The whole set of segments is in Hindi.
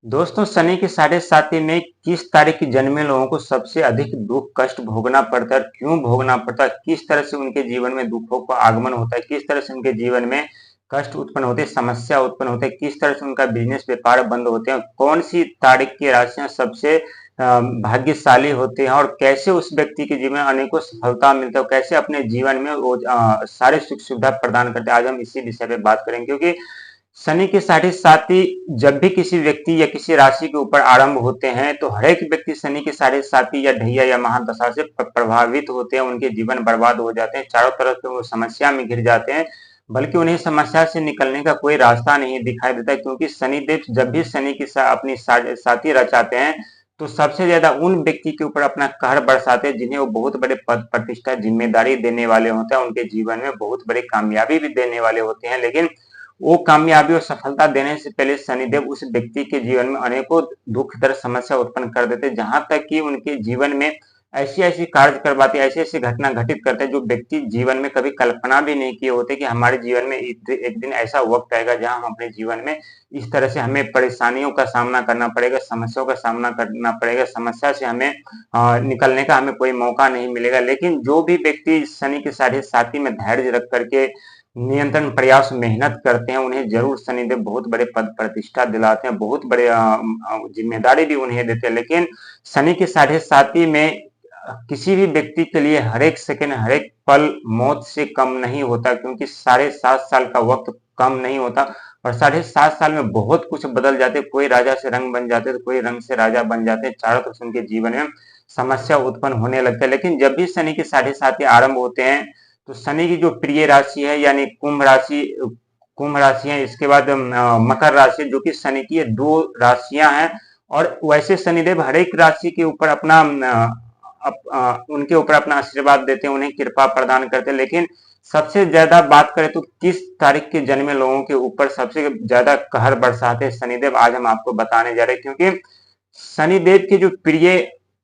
दोस्तों, शनि के साढ़े साथी में किस तारीख की जन्मे लोगों को सबसे अधिक दुख कष्ट भोगना पड़ता है, क्यों भोगना पड़ता है, किस तरह से उनके जीवन में दुखों का आगमन होता है, किस तरह से उनके जीवन में कष्ट उत्पन्न होते हैं, समस्या उत्पन्न होते हैं, किस तरह से उनका बिजनेस व्यापार बंद होते हैं, कौन सी तारीख की राशियां सबसे भाग्यशाली होते हैं और कैसे उस व्यक्ति के जीवन में अनेकों सफलता मिलता है, कैसे अपने जीवन में वो सारे सुख सुविधा प्रदान करते हैं। आज हम इसी विषय पे बात करेंगे, क्योंकि शनि के साढ़े साथी जब भी किसी व्यक्ति या किसी राशि के ऊपर आरंभ होते हैं तो हर एक व्यक्ति शनि के साढ़े साथी या ढैया या महादशा से प्रभावित होते हैं। उनके जीवन बर्बाद हो जाते हैं, चारों तरफ से वो समस्या में घिर जाते हैं, बल्कि उन्हें समस्या से निकलने का कोई रास्ता नहीं दिखाई देता, क्योंकि शनिदेव जब भी शनि की अपनी साथी रचाते हैं तो सबसे ज्यादा उन व्यक्ति के ऊपर अपना कहर बरसाते हैं जिन्हें वो बहुत बड़े पद प्रतिष्ठा जिम्मेदारी देने वाले होते हैं, उनके जीवन में बहुत बड़ी कामयाबी भी देने वाले होते हैं। लेकिन वो कामयाबी और सफलता देने से पहले शनिदेव उस व्यक्ति के जीवन में अनेकों दुख दर्द समस्या उत्पन्न कर देते, जहां तक कि उनके जीवन में ऐसी ऐसी कार्य करवाते, ऐसी ऐसी घटना घटित करते हैं जो व्यक्ति जीवन में कभी कल्पना भी नहीं किए होते कि हमारे जीवन में एक दिन ऐसा वक्त आएगा जहां हम अपने जीवन में इस तरह से हमें परेशानियों का सामना करना पड़ेगा, समस्याओं का सामना करना पड़ेगा, समस्या से हमें निकलने का हमें कोई मौका नहीं मिलेगा। लेकिन जो भी व्यक्ति शनि के साढ़े साथी में धैर्य रख करके नियंत्रण प्रयास मेहनत करते हैं, उन्हें जरूर शनिदेव बहुत बड़े पद प्रतिष्ठा दिलाते हैं, बहुत बड़े जिम्मेदारी भी उन्हें देते हैं। लेकिन शनि के साढ़े साथी में किसी भी व्यक्ति के लिए हर एक सेकंड हर एक पल मौत से कम नहीं होता, क्योंकि 7.5 साल का वक्त कम नहीं होता और 7.5 साल में बहुत कुछ बदल जाते। कोई राजा से रंग बन जाते तो कोई रंग से राजा बन जाते, चारों तरफ से उनके जीवन में समस्या उत्पन्न होने लगता है। लेकिन जब भी शनि के साढ़े साथी आरंभ होते हैं तो शनि की जो प्रिय राशि है यानी कुंभ राशि है, इसके बाद मकर राशि जो कि शनि की दो राशियां हैं। और वैसे शनिदेव हर एक राशि के ऊपर अपना उनके ऊपर अपना आशीर्वाद देते हैं, उन्हें कृपा प्रदान करते हैं। लेकिन सबसे ज्यादा बात करें तो किस तारीख के जन्मे लोगों के ऊपर सबसे ज्यादा कहर बरसाते हैं शनिदेव, आज हम आपको बताने जा रहे हैं। क्योंकि शनिदेव के जो प्रिय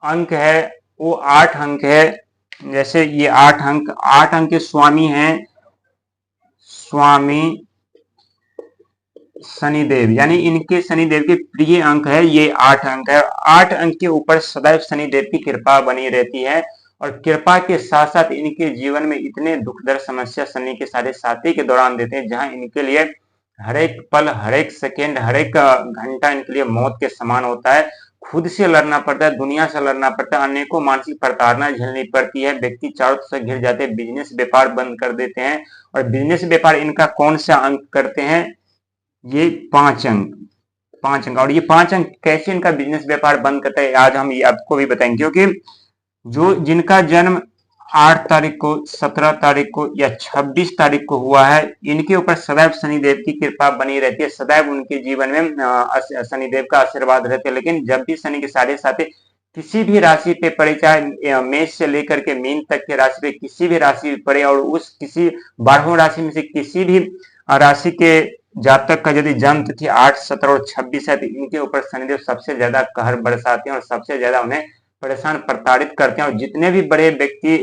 अंक है वो 8 अंक है। जैसे ये 8 अंक के स्वामी हैं, स्वामी शनिदेव, यानी इनके शनिदेव के प्रिय अंक है ये 8 अंक है। 8 अंक के ऊपर सदैव शनिदेव की कृपा बनी रहती है और कृपा के साथ साथ इनके जीवन में इतने दुख दर्द समस्या शनि के साढ़े साथी के दौरान देते हैं, जहां इनके लिए हर एक पल हर एक सेकेंड हर एक घंटा इनके लिए मौत के समान होता है। खुद से लड़ना पड़ता है, दुनिया से लड़ना पड़ता है, अनेकों मानसिक प्रताड़ना झेलनी पड़ती है, व्यक्ति चारों तरफ से घिर जाते हैं, बिजनेस व्यापार बंद कर देते हैं। और बिजनेस व्यापार इनका कौन सा अंक करते हैं, ये 5 अंक, 5 अंक। और ये 5 अंक कैसे इनका बिजनेस व्यापार बंद करता है आज हम ये आपको भी बताएंगे। क्योंकि जो जिनका जन्म 8 तारीख को, 17 तारीख को या 26 तारीख को हुआ है, इनके ऊपर सदैव शनिदेव की कृपा बनी रहती है, सदैव उनके जीवन में शनिदेव का आशीर्वाद रहते हैं। लेकिन जब भी शनि के साढ़े साथी किसी भी राशि पे पड़े, चाहे मेष से लेकर के मीन तक के राशि पे किसी भी राशि पे पड़े और उस किसी 12 राशि में से किसी भी राशि के जातक का यदि जन्म तिथि 8, 17 और 26 है तो इनके ऊपर शनिदेव सबसे ज्यादा कहर बरसाते हैं और सबसे ज्यादा उन्हें परेशान प्रताड़ित करते हैं। और जितने भी बड़े व्यक्ति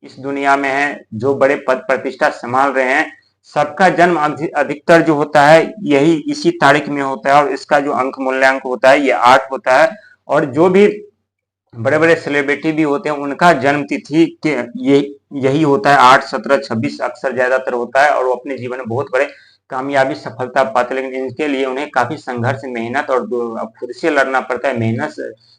इस दुनिया में हैं, जो बड़े पद प्रतिष्ठा संभाल रहे हैं, सबका जन्म अधिकतर जो होता है यही इसी तारीख में होता है और इसका जो अंक मूल्यांक होता है ये 8 होता है। और जो भी बड़े बड़े सेलिब्रिटी भी होते हैं उनका जन्म तिथि के ये यही होता है, 8, 17, 26 अक्सर ज्यादातर होता है और वो अपने जीवन में बहुत बड़े कामयाबी सफलता पाते। लेकिन इनके लिए उन्हें काफी संघर्ष मेहनत और खुद से लड़ना पड़ता है,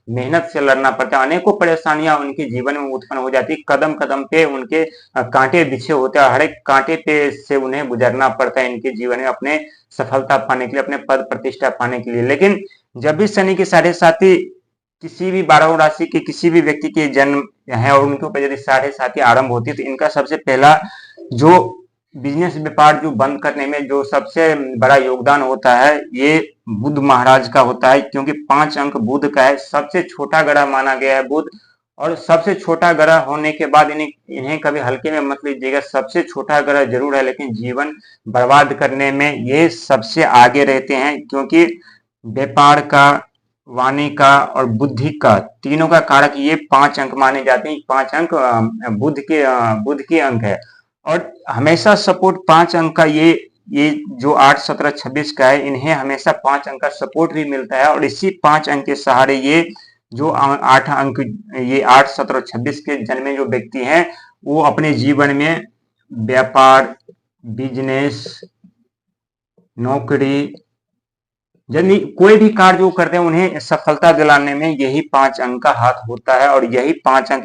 मेहनत से लड़ना पड़ता है। अनेकों परेशानियां उनके जीवन में उत्पन्न हो जाती है, कदम कदम पे उनके कांटे बिछे होते हैं, हर एक कांटे पे से उन्हें गुजरना पड़ता है इनके जीवन में अपने सफलता पाने के लिए, अपने पद प्रतिष्ठा पाने के लिए। लेकिन जब भी शनि के साढ़े साथी किसी भी 12 राशि के किसी भी व्यक्ति के जन्म है और उनके ऊपर यदि साढ़े साथी आरंभ होती है तो इनका सबसे पहला जो बिजनेस व्यापार जो बंद करने में जो सबसे बड़ा योगदान होता है ये बुध महाराज का होता है। क्योंकि 5 अंक बुध का है, सबसे छोटा ग्रह माना गया है बुध। और सबसे छोटा ग्रह होने के बाद इन्हें कभी हल्के में मत लीजिएगा, सबसे छोटा ग्रह जरूर है लेकिन जीवन बर्बाद करने में ये सबसे आगे रहते हैं। क्योंकि व्यापार का, वाणी का और बुद्धि का, तीनों का कारक ये 5 अंक माने जाते हैं। 5 अंक बुध के अंक है और हमेशा सपोर्ट 5 अंक का ये ये जो 8, 17, 26 का है, इन्हें हमेशा 5 अंक का सपोर्ट भी मिलता है और इसी 5 अंक के सहारे ये जो 8 अंक, ये 8, 17 और 26 के जन्मे जो व्यक्ति हैं वो अपने जीवन में व्यापार, बिजनेस, नौकरी, यदि कोई भी कार्य जो करते हैं उन्हें सफलता दिलाने में यही 5 अंक का हाथ होता है। और यही 5 अंक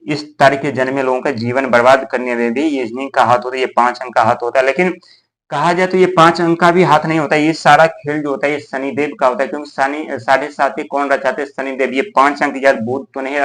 इस तारीख के जन्मे लोगों का जीवन बर्बाद करने में भी इन्हीं का हाथ होता है, ये 5 अंक का हाथ होता है। लेकिन कहा जाए तो ये 5 अंक का भी हाथ नहीं होता, ये सारा खेल जो होता है ये शनिदेव का होता है, क्योंकि साढ़े साथी कौन रचाते हैं? शनिदेव। ये 5 अंक यार बुध तो नहीं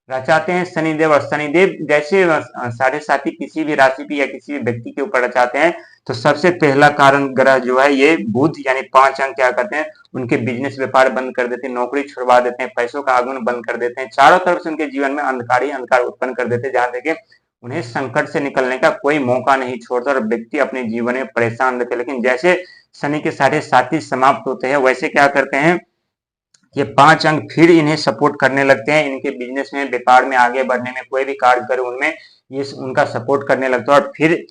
रचाते हैं शनिदेव। और शनिदेव जैसे साढ़े साथी किसी भी राशि पे या किसी भी व्यक्ति के ऊपर रचाते हैं तो सबसे पहला कारण ग्रह जो है ये बुध, यानी 5 अंक क्या करते हैं? उनके बिजनेस व्यापार बंद कर देते हैं, नौकरी छुड़वा देते हैं, पैसों का आगमन बंद कर देते हैं, चारों तरफ से उनके जीवन में अंधकार ही अंधकार उत्पन्न कर देते हैं, जहां देखिए उन्हें संकट से निकलने का कोई मौका नहीं छोड़ता और व्यक्ति अपने जीवन में परेशान रहते हैं। लेकिन जैसे शनि के साढ़े साथी समाप्त होते हैं वैसे क्या करते हैं? ये 5 अंक फिर इन्हें सपोर्ट करने लगते हैं, इनके बिजनेस में, व्यापार में आगे बढ़ने में, कोई भी कार्य करे उनमें ये उनका सपोर्ट करने लगता है और फिर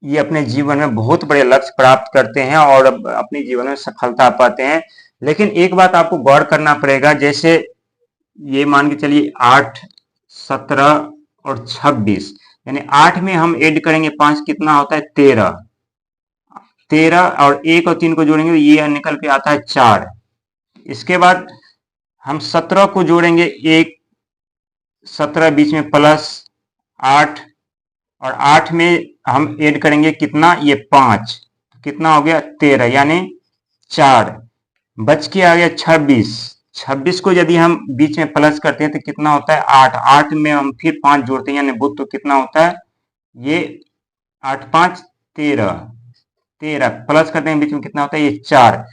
ये अपने जीवन में बहुत बड़े लक्ष्य प्राप्त करते हैं और अपने जीवन में सफलता पाते हैं। लेकिन एक बात आपको गौर करना पड़ेगा, जैसे ये मान के चलिए 8, 17 और 26, यानी 8 में हम ऐड करेंगे 5, कितना होता है? 13। 13 और 1 और 3 को जोड़ेंगे तो ये निकल के आता है 4। इसके बाद हम 17 को जोड़ेंगे, 1, 17 बीच में प्लस 8 और 8 में हम ऐड करेंगे कितना? ये 5, कितना हो गया? 13, यानी 4 बच के आ गया 26। 26 को यदि हम बीच में प्लस करते हैं तो कितना होता है? 8। 8 में हम फिर 5 जोड़ते हैं यानी बुध, तो कितना होता है? ये 8, 5, 13। 13 प्लस करते हैं बीच में कितना होता है? ये 4।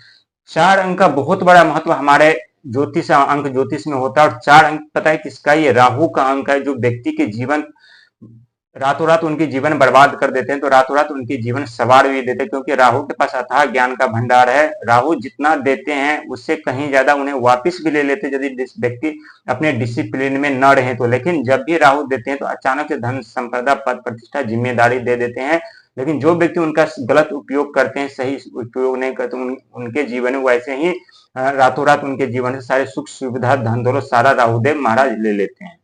4 अंक का बहुत बड़ा महत्व हमारे ज्योतिष में होता है। और 4 अंक पता है किसका? ये राहु का अंक है, जो व्यक्ति के जीवन रातों रात उनके जीवन बर्बाद कर देते हैं, तो रातों रात उनके जीवन सवार भी देते हैं, क्योंकि राहु के पास अथाह ज्ञान का भंडार है। राहु जितना देते हैं उससे कहीं ज्यादा उन्हें वापस भी ले लेते हैं यदि व्यक्ति अपने डिसिप्लिन में न रहे तो। लेकिन जब भी राहु देते हैं तो अचानक से धन संपदा, पद प्रतिष्ठा, जिम्मेदारी दे देते हैं। लेकिन जो व्यक्ति उनका गलत उपयोग करते हैं, सही उपयोग नहीं करते, उनके जीवन में वैसे ही रातों रात उनके जीवन से सारे सुख सुविधा, धन दौलत सारा राहुदेव महाराज ले लेते हैं।